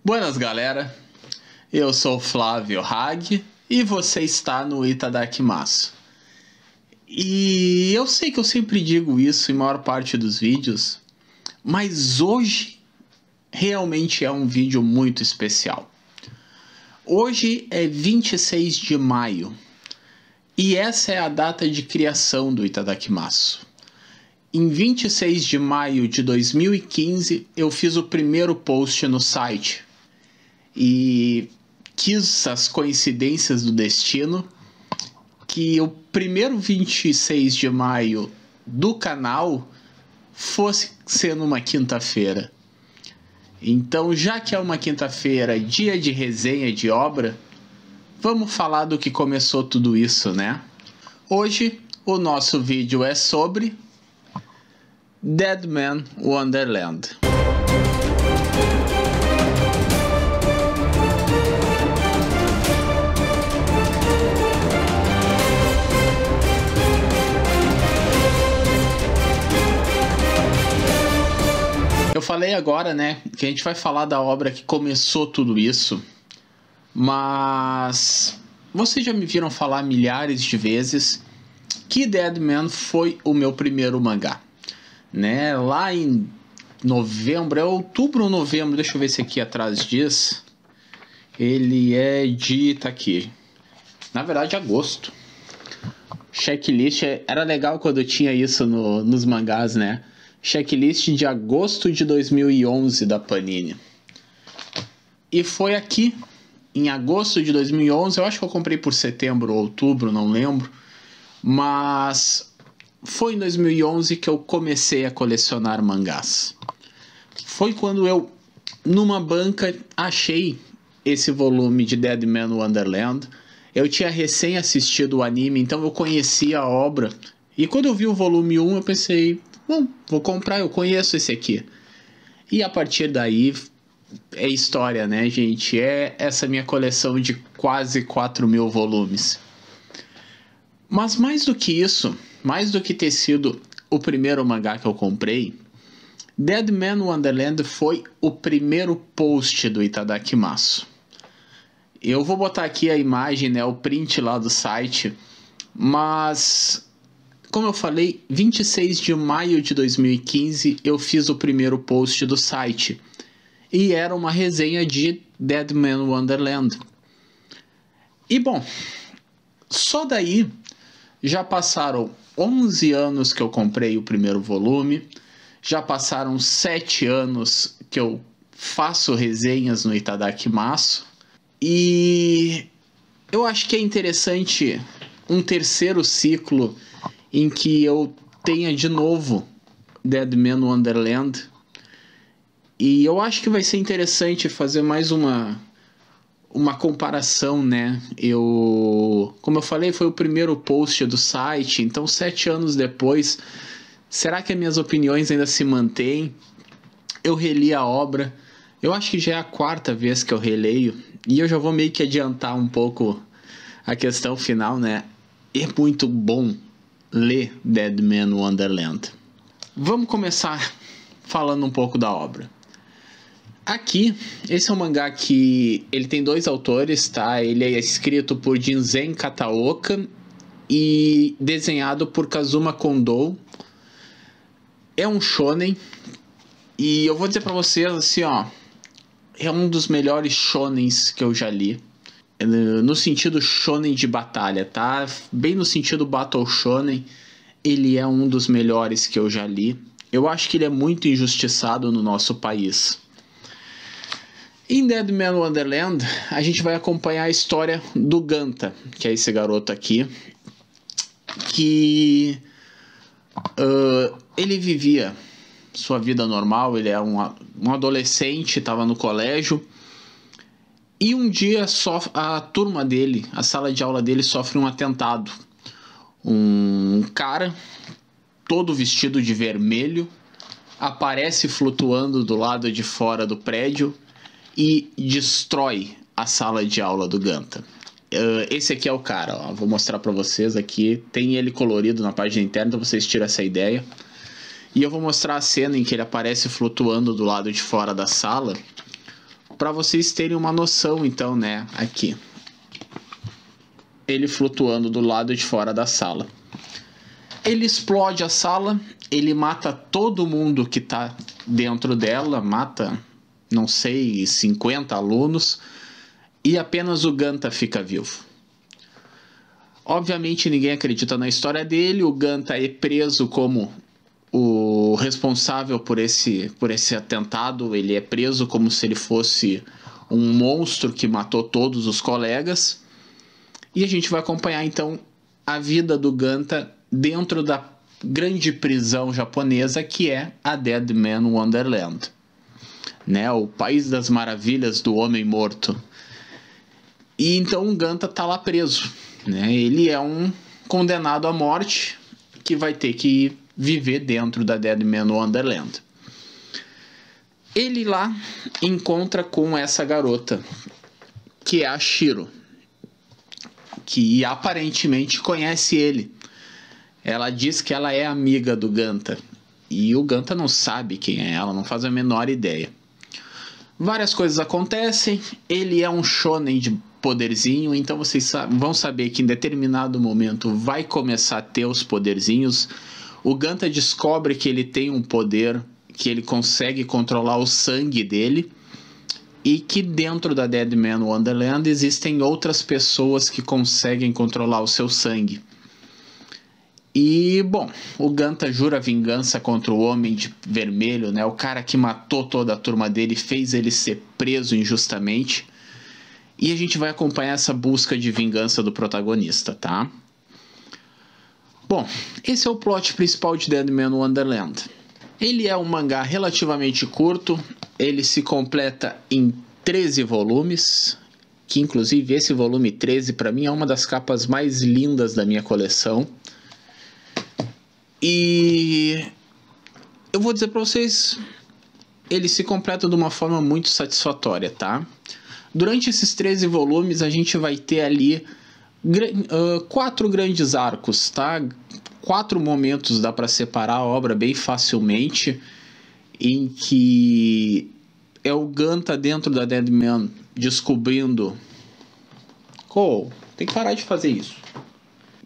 Buenas, galera. Eu sou Flávio Hag e você está no Itadakimasu. E eu sei que eu sempre digo isso em maior parte dos vídeos, mas hoje realmente é um vídeo muito especial. Hoje é 26 de maio e essa é a data de criação do Itadakimasu. Em 26 de maio de 2015 eu fiz o primeiro post no site e quis as coincidências do destino que o primeiro 26 de maio do canal fosse ser numa quinta-feira. Então, já que é uma quinta-feira, dia de resenha de obra, vamos falar do que começou tudo isso, né? Hoje o nosso vídeo é sobre Deadman Wonderland. Eu falei agora, né, que a gente vai falar da obra que começou tudo isso, mas vocês já me viram falar milhares de vezes que Deadman foi o meu primeiro mangá, né? Lá em novembro, é outubro ou novembro, deixa eu ver se aqui atrás diz. Ele é de, tá aqui, na verdade agosto. Checklist, era legal quando eu tinha isso nos mangás, né? Checklist de agosto de 2011 da Panini. E foi aqui, em agosto de 2011, eu acho que eu comprei por setembro ou outubro, não lembro. Mas foi em 2011 que eu comecei a colecionar mangás. Foi quando eu, numa banca, achei esse volume de Deadman Wonderland. Eu tinha recém assistido o anime, então eu conhecia a obra. E quando eu vi o volume 1, eu pensei, bom, vou comprar, eu conheço esse aqui. E a partir daí é história, né, gente? É essa minha coleção de quase 4.000 volumes. Mas mais do que isso, mais do que ter sido o primeiro mangá que eu comprei, Deadman Wonderland foi o primeiro post do Itadakimasu. Eu vou botar aqui a imagem, né, o print lá do site, mas como eu falei, 26 de maio de 2015 eu fiz o primeiro post do site. E era uma resenha de Deadman Wonderland. E bom, só daí já passaram 11 anos que eu comprei o primeiro volume. Já passaram 7 anos que eu faço resenhas no Itadakimasu. E eu acho que é interessante um terceiro ciclo em que eu tenha de novo Deadman Wonderland. E eu acho que vai ser interessante fazer mais uma comparação, né? Como eu falei, foi o primeiro post do site, então 7 anos depois, será que as minhas opiniões ainda se mantêm? Eu reli a obra, eu acho que já é a 4ª vez que eu releio, e eu já vou meio que adiantar um pouco a questão final, né? É muito bom ler Deadman Wonderland. Vamos começar falando um pouco da obra. Aqui, esse é um mangá que ele tem 2 autores, tá? Ele é escrito por Jinzen Kataoka e desenhado por Kazuma Kondou. É um shonen e eu vou dizer pra vocês assim, ó, é um dos melhores shonens que eu já li. No sentido shonen de batalha, tá? Bem no sentido battle shonen, ele é um dos melhores que eu já li. Eu acho que ele é muito injustiçado no nosso país. Em Deadman Wonderland, a gente vai acompanhar a história do Ganta, que é esse garoto aqui, que ele vivia sua vida normal, ele é um adolescente, estava no colégio, e um dia a turma dele, a sala de aula dele sofre um atentado. Um cara, todo vestido de vermelho, aparece flutuando do lado de fora do prédio e destrói a sala de aula do Ganta. Esse aqui é o cara, ó. Vou mostrar pra vocês aqui. Tem ele colorido na página interna, então vocês tiram essa ideia. E eu vou mostrar a cena em que ele aparece flutuando do lado de fora da sala para vocês terem uma noção, então, né, aqui. Ele flutuando do lado de fora da sala. Ele explode a sala, ele mata todo mundo que tá dentro dela, mata, não sei, 50 alunos, e apenas o Ganta fica vivo. Obviamente ninguém acredita na história dele, o Ganta é preso como o responsável por esse atentado, ele é preso como se ele fosse um monstro que matou todos os colegas. E a gente vai acompanhar então a vida do Ganta dentro da grande prisão japonesa que é a Dead Man Wonderland, né? O país das maravilhas do homem morto. E então o Ganta tá lá preso, né? Ele é um condenado à morte que vai ter que viver dentro da Dead Man Wonderland. Ele lá encontra com essa garota, que é a Shiro, que aparentemente conhece ele. Ela diz que ela é amiga do Ganta, e o Ganta não sabe quem é ela, não faz a menor ideia. Várias coisas acontecem, ele é um shonen de poderzinho, então vocês vão saber que em determinado momento vai começar a ter os poderzinhos. O Ganta descobre que ele tem um poder, que ele consegue controlar o sangue dele, e que dentro da Dead Man Wonderland existem outras pessoas que conseguem controlar o seu sangue. E, bom, o Ganta jura vingança contra o Homem de Vermelho, né? O cara que matou toda a turma dele, fez ele ser preso injustamente. E a gente vai acompanhar essa busca de vingança do protagonista, tá? Bom, esse é o plot principal de Dead Man Wonderland. Ele é um mangá relativamente curto, ele se completa em 13 volumes, que inclusive esse volume 13 para mim é uma das capas mais lindas da minha coleção. E eu vou dizer para vocês, ele se completa de uma forma muito satisfatória, tá? Durante esses 13 volumes a gente vai ter ali 4 grandes arcos, tá? 4 momentos dá para separar a obra bem facilmente, em que é o Ganta dentro da Dead Man descobrindo... tem que parar de fazer isso.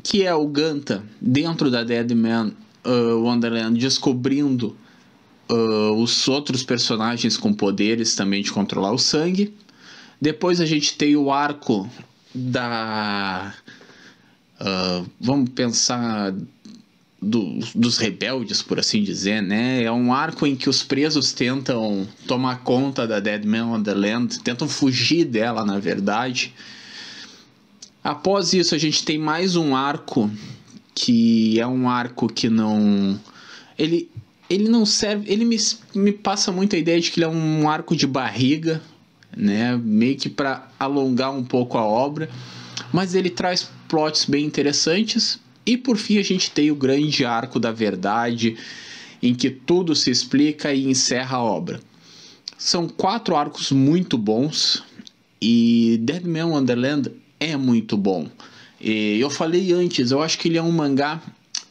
Que é o Ganta dentro da Dead Man Wonderland descobrindo os outros personagens com poderes também de controlar o sangue. Depois a gente tem o arco da... vamos pensar... dos rebeldes, por assim dizer, né? É um arco em que os presos tentam tomar conta da Dead Man Wonderland, tentam fugir dela, na verdade. Após isso, a gente tem mais um arco, que é um arco que não... Ele não serve... Ele me passa muito a ideia de que ele é um arco de barriga, né? Meio que para alongar um pouco a obra. Mas ele traz plots bem interessantes. E por fim a gente tem o grande arco da verdade, em que tudo se explica e encerra a obra. São 4 arcos muito bons, e Dead Man Wonderland é muito bom. E eu falei antes, eu acho que ele é um mangá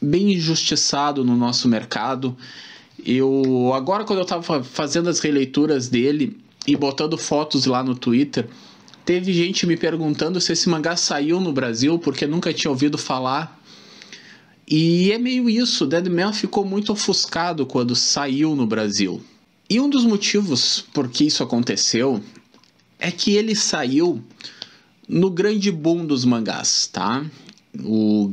bem injustiçado no nosso mercado. Agora, quando eu estava fazendo as releituras dele e botando fotos lá no Twitter, teve gente me perguntando se esse mangá saiu no Brasil, porque nunca tinha ouvido falar. E é meio isso, Dead Man ficou muito ofuscado quando saiu no Brasil. E um dos motivos por que isso aconteceu é que ele saiu no grande boom dos mangás, tá? Eu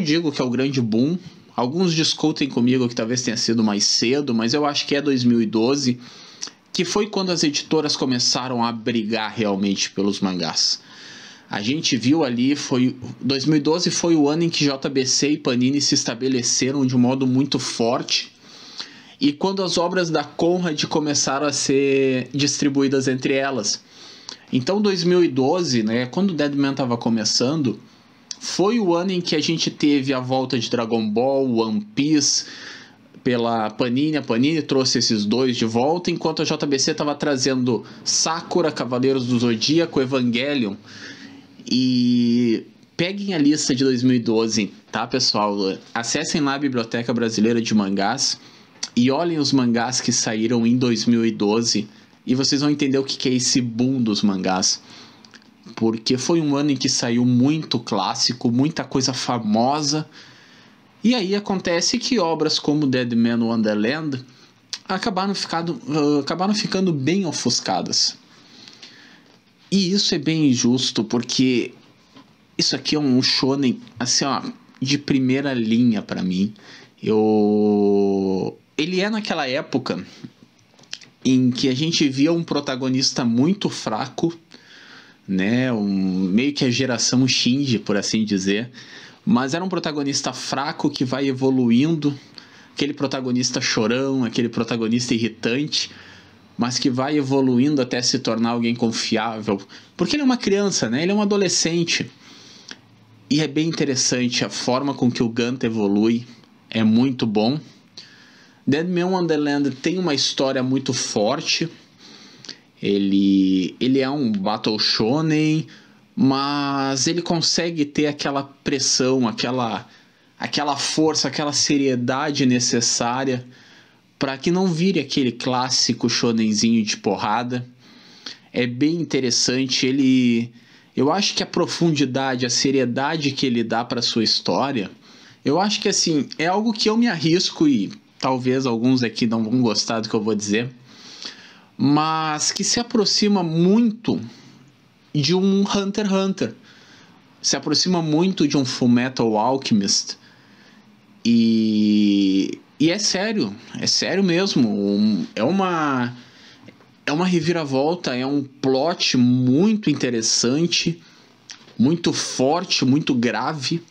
digo que é o grande boom. Alguns discutem comigo que talvez tenha sido mais cedo, mas eu acho que é 2012, que foi quando as editoras começaram a brigar realmente pelos mangás. A gente viu ali, 2012 foi o ano em que JBC e Panini se estabeleceram de um modo muito forte, e quando as obras da Conrad começaram a ser distribuídas entre elas. Então 2012, né, quando o Dead Man estava começando, foi o ano em que a gente teve a volta de Dragon Ball, One Piece, pela Panini. A Panini trouxe esses dois de volta, enquanto a JBC estava trazendo Sakura, Cavaleiros do Zodíaco, Evangelion. E peguem a lista de 2012, tá, pessoal? Acessem lá a Biblioteca Brasileira de Mangás E olhem os mangás que saíram em 2012 e vocês vão entender o que é esse boom dos mangás. Porque foi um ano em que saiu muito clássico, muita coisa famosa. E aí acontece que obras como Deadman Wonderland acabaram ficando bem ofuscadas. E isso é bem injusto, porque isso aqui é um shonen assim, ó, de primeira linha para mim. Ele é naquela época em que a gente via um protagonista muito fraco, né? Meio que a geração Shinji, por assim dizer. Mas era um protagonista fraco que vai evoluindo, aquele protagonista chorão, aquele protagonista irritante, mas que vai evoluindo até se tornar alguém confiável. Porque ele é uma criança, né? Ele é um adolescente. E é bem interessante a forma com que o Ganta evolui. É muito bom. Deadman Wonderland tem uma história muito forte. Ele é um Battle Shonen, mas ele consegue ter aquela pressão, aquela força, aquela seriedade necessária para que não vire aquele clássico shonenzinho de porrada. É bem interessante. Eu acho que a profundidade, a seriedade que ele dá para sua história, eu acho que assim, é algo que eu me arrisco e talvez alguns aqui não vão gostar do que eu vou dizer, mas que se aproxima muito de um Hunter x Hunter, se aproxima muito de um Fullmetal Alchemist, e é sério mesmo, é uma reviravolta, é um plot muito interessante, muito forte, muito grave,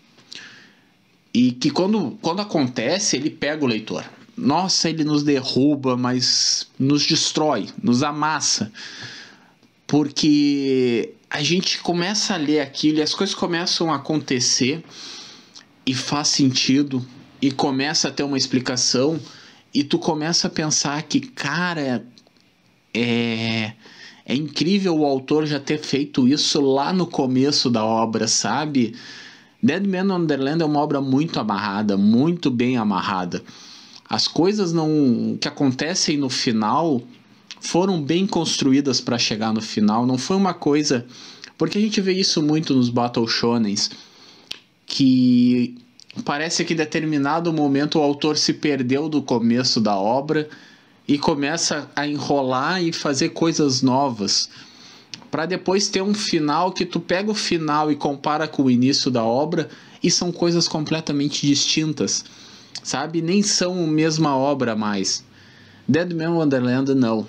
e que quando acontece, ele pega o leitor. Nossa, ele nos derruba, mas nos destrói, nos amassa. Porque a gente começa a ler aquilo e as coisas começam a acontecer e faz sentido e começa a ter uma explicação e tu começa a pensar que, cara, é incrível o autor já ter feito isso lá no começo da obra, sabe? Deadman Wonderland é uma obra muito amarrada, muito bem amarrada. As coisas que acontecem no final foram bem construídas para chegar no final. Não foi uma coisa... Porque a gente vê isso muito nos Battle Shonens, que parece que em determinado momento o autor se perdeu do começo da obra e começa a enrolar e fazer coisas novas, para depois ter um final que tu pega o final e compara com o início da obra e são coisas completamente distintas, sabe? Nem são a mesma obra mais. Deadman Wonderland não.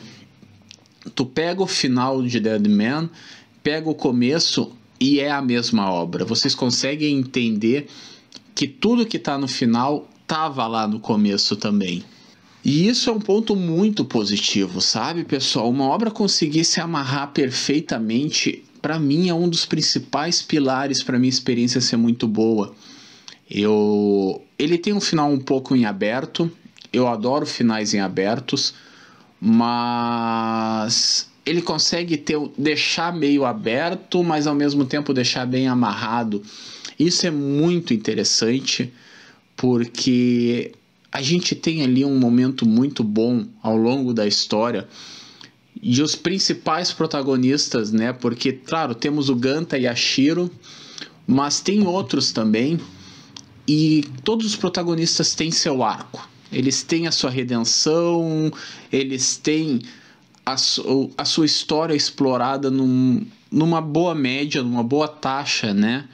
Tu pega o final de Deadman, pega o começo e é a mesma obra. Vocês conseguem entender que tudo que está no final estava lá no começo também. E isso é um ponto muito positivo, sabe, pessoal? Uma obra conseguir se amarrar perfeitamente, para mim, é um dos principais pilares para minha experiência ser muito boa. Ele tem um final um pouco em aberto, eu adoro finais em abertos, mas ele consegue deixar meio aberto, mas ao mesmo tempo deixar bem amarrado. Isso é muito interessante, porque a gente tem ali um momento muito bom ao longo da história de os principais protagonistas, né? Porque, claro, temos o Ganta e a Shiro, mas tem outros também, e todos os protagonistas têm seu arco. Eles têm a sua redenção, eles têm a sua história explorada numa boa média, numa boa taxa, né?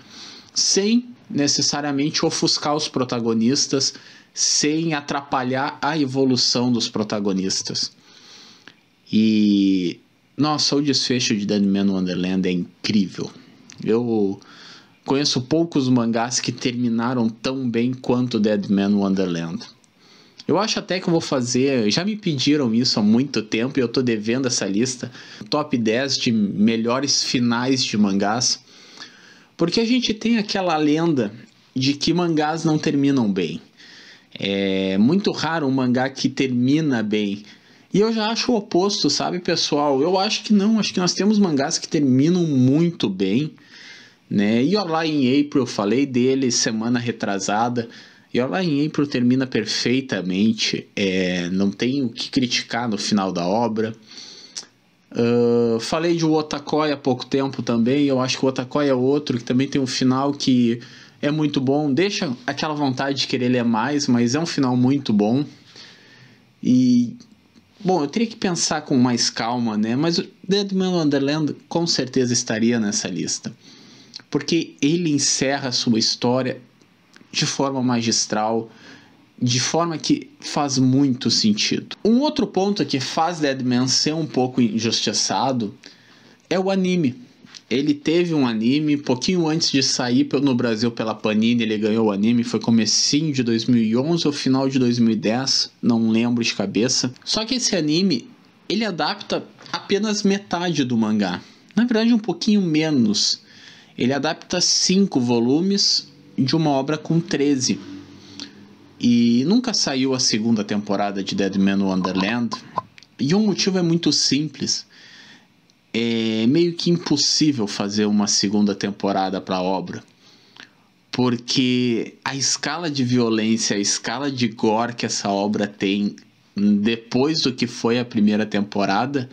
Sem necessariamente ofuscar os protagonistas, sem atrapalhar a evolução dos protagonistas. E, nossa, o desfecho de Deadman Wonderland é incrível. Eu conheço poucos mangás que terminaram tão bem quanto Deadman Wonderland. Eu acho até que eu vou fazer... Já me pediram isso há muito tempo e eu tô devendo essa lista. Top 10 de melhores finais de mangás. Porque a gente tem aquela lenda de que mangás não terminam bem. É muito raro um mangá que termina bem. E eu já acho o oposto, sabe, pessoal? Eu acho que não. Acho que nós temos mangás que terminam muito bem, né? E lá em April, eu falei dele semana retrasada. Your Lie in April termina perfeitamente, não tem o que criticar no final da obra. Falei de Wotakoi há pouco tempo também. Eu acho que o Wotakoi é outro que também tem um final que é muito bom, deixa aquela vontade de querer ler mais, mas é um final muito bom. E bom, eu teria que pensar com mais calma, né? Mas o Dead Man Wonderland com certeza estaria nessa lista, porque ele encerra a sua história de forma magistral, de forma que faz muito sentido. Um outro ponto que faz Dead Man ser um pouco injustiçado é o anime. Ele teve um anime pouquinho antes de sair no Brasil pela Panini. Ele ganhou o anime, foi comecinho de 2011 ou final de 2010, não lembro de cabeça. Só que esse anime, ele adapta apenas metade do mangá, na verdade um pouquinho menos. Ele adapta 5 volumes de uma obra com 13. E nunca saiu a segunda temporada de Dead Man Wonderland. E o motivo é muito simples. É meio que impossível fazer uma segunda temporada para a obra, porque a escala de violência, a escala de gore que essa obra tem depois do que foi a primeira temporada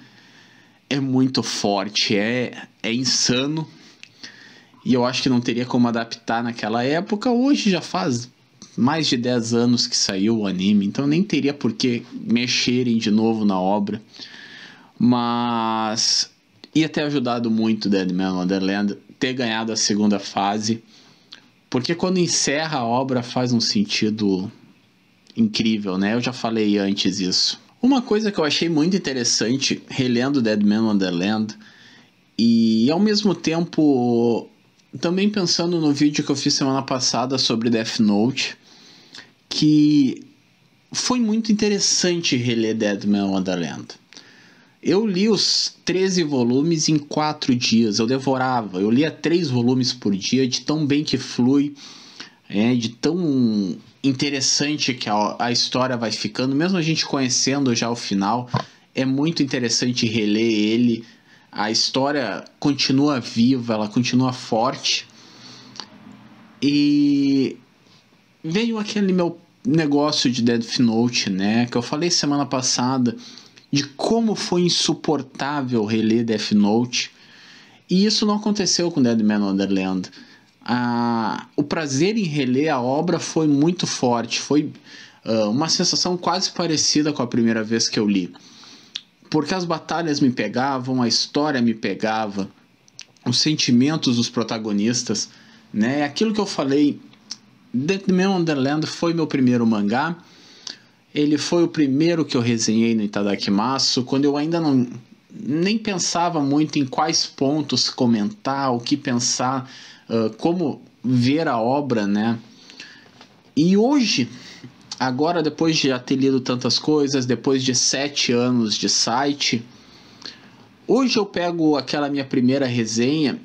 é muito forte, é insano. E eu acho que não teria como adaptar naquela época. Hoje já faz mais de 10 anos que saiu o anime, então nem teria por que mexerem de novo na obra. Mas ia ter ajudado muito Dead Man Wonderland ter ganhado a segunda fase, porque quando encerra a obra faz um sentido incrível, né? Eu já falei antes isso. Uma coisa que eu achei muito interessante relendo Dead Man Wonderland e ao mesmo tempo também pensando no vídeo que eu fiz semana passada sobre Death Note, que foi muito interessante reler Dead Man Wonderland. Eu li os 13 volumes em 4 dias, eu devorava, eu lia 3 volumes por dia, de tão bem que flui, de tão interessante que a história vai ficando, mesmo a gente conhecendo já o final, é muito interessante reler ele, a história continua viva, ela continua forte, e veio aquele meu negócio de Death Note, né, que eu falei semana passada, de como foi insuportável reler Death Note, e isso não aconteceu com Dead Man Wonderland. O prazer em reler a obra foi muito forte, foi uma sensação quase parecida com a primeira vez que eu li, porque as batalhas me pegavam, a história me pegava, os sentimentos dos protagonistas, né? Aquilo que eu falei, Dead Man Wonderland foi meu primeiro mangá. Ele foi o primeiro que eu resenhei no Itadakimasu, quando eu ainda nem pensava muito em quais pontos comentar, o que pensar, como ver a obra, né? E hoje, agora depois de já ter lido tantas coisas, depois de 7 anos de site, hoje eu pego aquela minha primeira resenha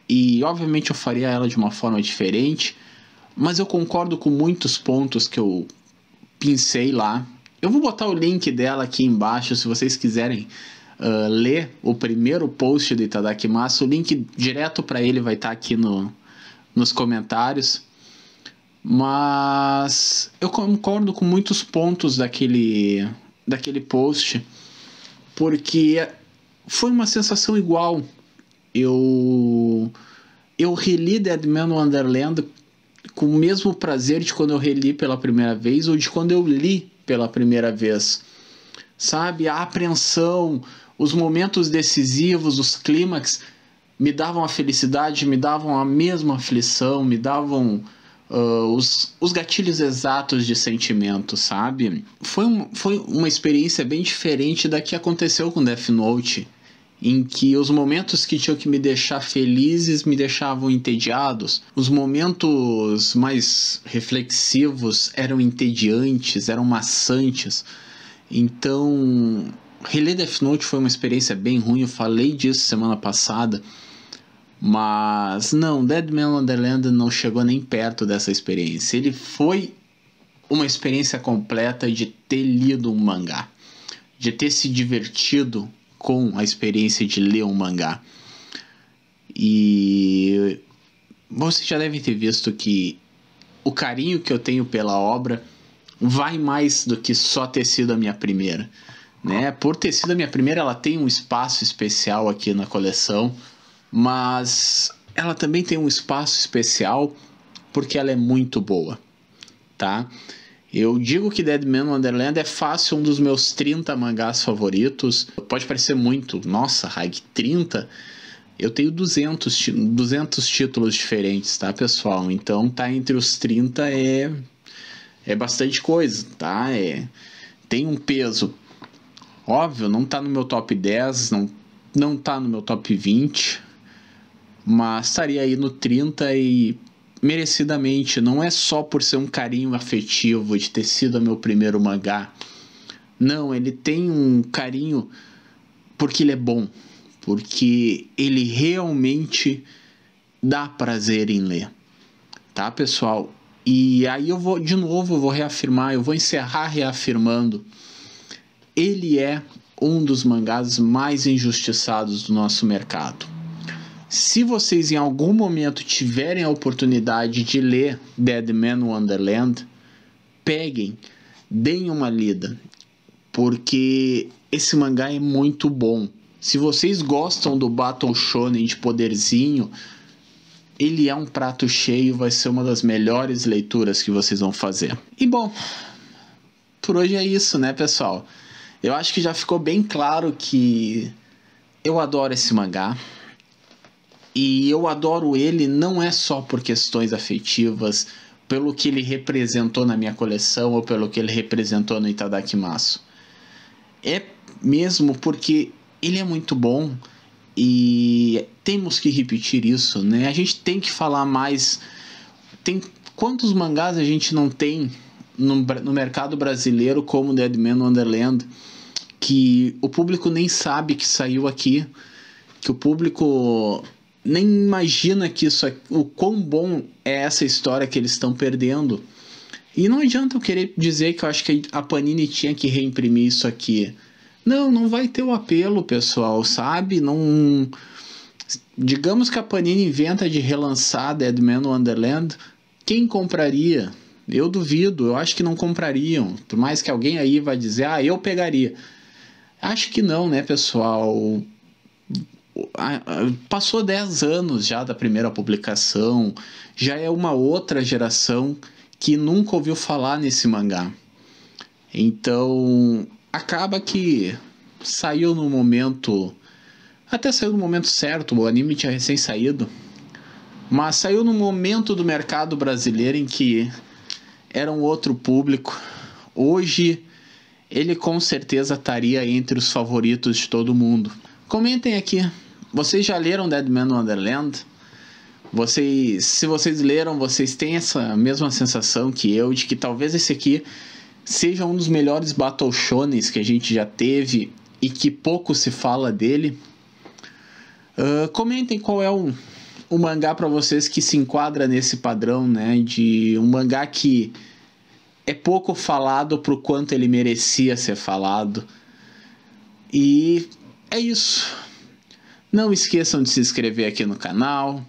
e obviamente eu faria ela de uma forma diferente, mas eu concordo com muitos pontos que eu pincei lá. Eu vou botar o link dela aqui embaixo se vocês quiserem ler o primeiro post do Itadakimasu. O link direto para ele vai estar aqui nos comentários. Mas eu concordo com muitos pontos daquele post, porque foi uma sensação igual. Eu reli Dead Man Wonderland com o mesmo prazer de quando eu reli pela primeira vez ou de quando eu li pela primeira vez, sabe? A apreensão, os momentos decisivos, os clímax me davam a felicidade, me davam a mesma aflição, me davam os gatilhos exatos de sentimento, sabe? Foi uma experiência bem diferente da que aconteceu com Death Note, em que os momentos que tinham que me deixar felizes me deixavam entediados, os momentos mais reflexivos eram entediantes, eram maçantes. Então, reler Death Note foi uma experiência bem ruim, eu falei disso semana passada, mas não, Dead Man Wonderland não chegou nem perto dessa experiência. Ele foi uma experiência completa de ter lido um mangá, de ter se divertido com a experiência de ler um mangá. E vocês já devem ter visto que o carinho que eu tenho pela obra vai mais do que só ter sido a minha primeira, né? Por ter sido a minha primeira, ela tem um espaço especial aqui na coleção, mas ela também tem um espaço especial porque ela é muito boa, tá? Eu digo que Deadman Wonderland é fácil um dos meus 30 mangás favoritos. Pode parecer muito, nossa, Raig, 30? Eu tenho 200 títulos diferentes, tá, pessoal? Então tá entre os 30 é bastante coisa, tá? Tem um peso. Óbvio, não tá no meu top 10, não tá no meu top 20, mas estaria aí no 30 e merecidamente. Não é só por ser um carinho afetivo de ter sido meu primeiro mangá. Não, ele tem um carinho porque ele é bom, porque ele realmente dá prazer em ler, tá, pessoal? E aí eu vou reafirmar, eu vou encerrar reafirmando, ele é um dos mangás mais injustiçados do nosso mercado. Se vocês em algum momento tiverem a oportunidade de ler Deadman Wonderland, peguem, deem uma lida, porque esse mangá é muito bom. Se vocês gostam do Battle Shonen de poderzinho, ele é um prato cheio, vai ser uma das melhores leituras que vocês vão fazer. E bom, por hoje é isso, né, pessoal? Eu acho que já ficou bem claro que eu adoro esse mangá. E eu adoro ele não é só por questões afetivas, pelo que ele representou na minha coleção ou pelo que ele representou no Itadakimasu. É mesmo porque ele é muito bom e temos que repetir isso, né? A gente tem que falar mais. Quantos mangás a gente não tem no mercado brasileiro como Deadman Wonderland, que o público nem sabe que saiu aqui, que o público nem imagina que o quão bom é essa história que eles estão perdendo. E não adianta eu querer dizer que eu acho que a Panini tinha que reimprimir isso aqui. Não vai ter o apelo, pessoal, sabe? Não. Digamos que a Panini inventa de relançar Deadman Wonderland, quem compraria? Eu duvido, eu acho que não comprariam. Por mais que alguém aí vai dizer, eu pegaria. Acho que não, né, pessoal? Passou 10 anos já da primeira publicação, já é uma outra geração que nunca ouviu falar nesse mangá. Então, acaba que saiu no momento, até saiu no momento certo, o anime tinha recém saído, mas saiu no momento do mercado brasileiro em que era um outro público. Hoje, ele com certeza estaria entre os favoritos de todo mundo. Comentem aqui. Vocês já leram Deadman Wonderland? Se vocês leram, vocês têm essa mesma sensação que eu, de que talvez esse aqui seja um dos melhores Battle Shonens que a gente já teve e que pouco se fala dele? Comentem qual é o mangá para vocês que se enquadra nesse padrão, né? De um mangá que é pouco falado pro quanto ele merecia ser falado. E é isso. Não esqueçam de se inscrever aqui no canal,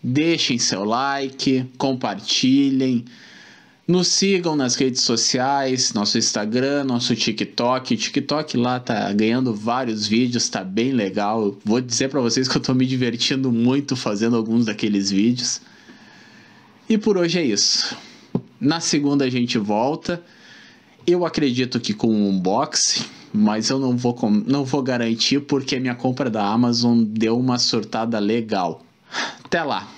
deixem seu like, compartilhem, nos sigam nas redes sociais, nosso Instagram, nosso TikTok. O TikTok lá tá ganhando vários vídeos, tá bem legal. Vou dizer para vocês que eu tô me divertindo muito fazendo alguns daqueles vídeos. E por hoje é isso. Na segunda a gente volta. Eu acredito que com um unboxing, mas eu não vou garantir porque a minha compra da Amazon deu uma surtada legal. Até lá!